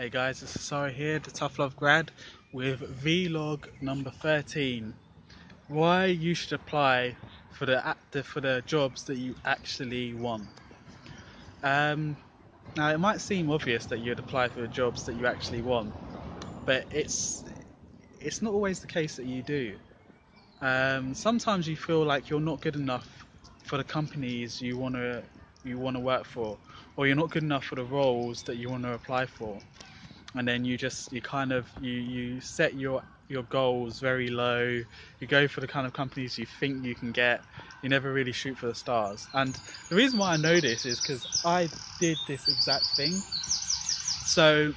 Hey guys, this is Sarah here, the Tough Love grad, with vlog number 13. Why you should apply for the jobs that you actually want. Now it might seem obvious that you'd apply for the jobs that you actually want, but it's not always the case that you do. Sometimes you feel like you're not good enough for the companies you wanna work for, or you're not good enough for the roles that you want to apply for. And then you set your goals very low. You go for the kind of companies you think you can get. You never really shoot for the stars. And the reason why I know this is because I did this exact thing. So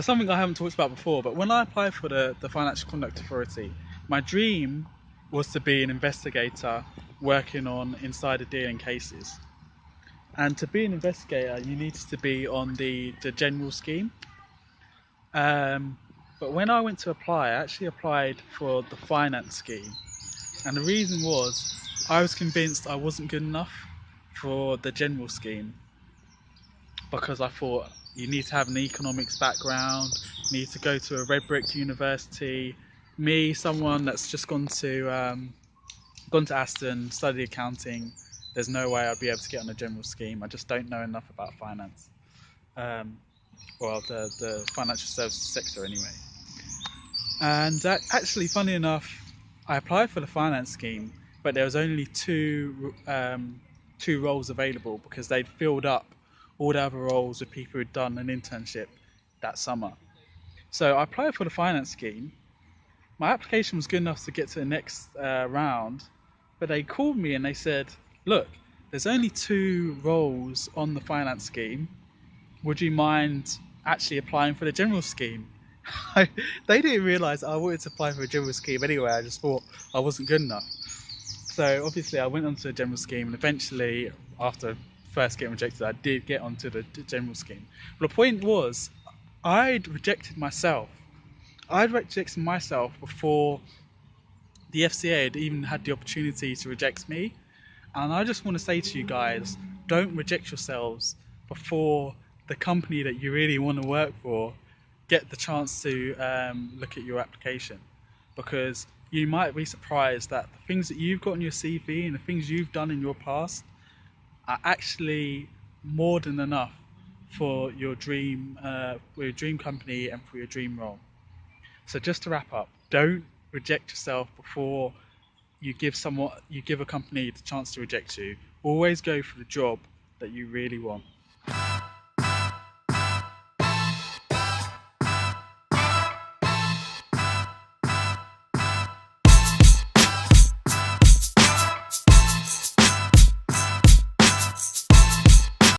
something I haven't talked about before, but when I applied for the Financial Conduct Authority, my dream was to be an investigator working on insider dealing cases. And to be an investigator, you needed to be on the general scheme. But when I went to apply, I actually applied for the finance scheme. And the reason was, I was convinced I wasn't good enough for the general scheme, because I thought you need to have an economics background, you need to go to a red brick university. Me, someone that's just gone to Aston, studied accounting, there's no way I'd be able to get on a general scheme. I just don't know enough about finance. Well, the financial services sector anyway. And actually, funny enough, I applied for the finance scheme, but there was only two roles available because they'd filled up all the other roles with people who'd done an internship that summer. So I applied for the finance scheme. My application was good enough to get to the next round, but they called me and they said, "Look, there's only two roles on the finance scheme. Would you mind actually applying for the general scheme?" They didn't realise I wanted to apply for a general scheme anyway. I just thought I wasn't good enough. So obviously I went onto the general scheme, and eventually, after first getting rejected, I did get onto the general scheme. But the point was, I'd rejected myself. I'd rejected myself before the FCA had even had the opportunity to reject me. And I just want to say to you guys, don't reject yourselves before the company that you really want to work for get the chance to look at your application, because you might be surprised that the things that you've got on your CV and the things you've done in your past are actually more than enough for your dream company and for your dream role. So just to wrap up, don't reject yourself before you give a company the chance to reject you. Always go for the job that you really want.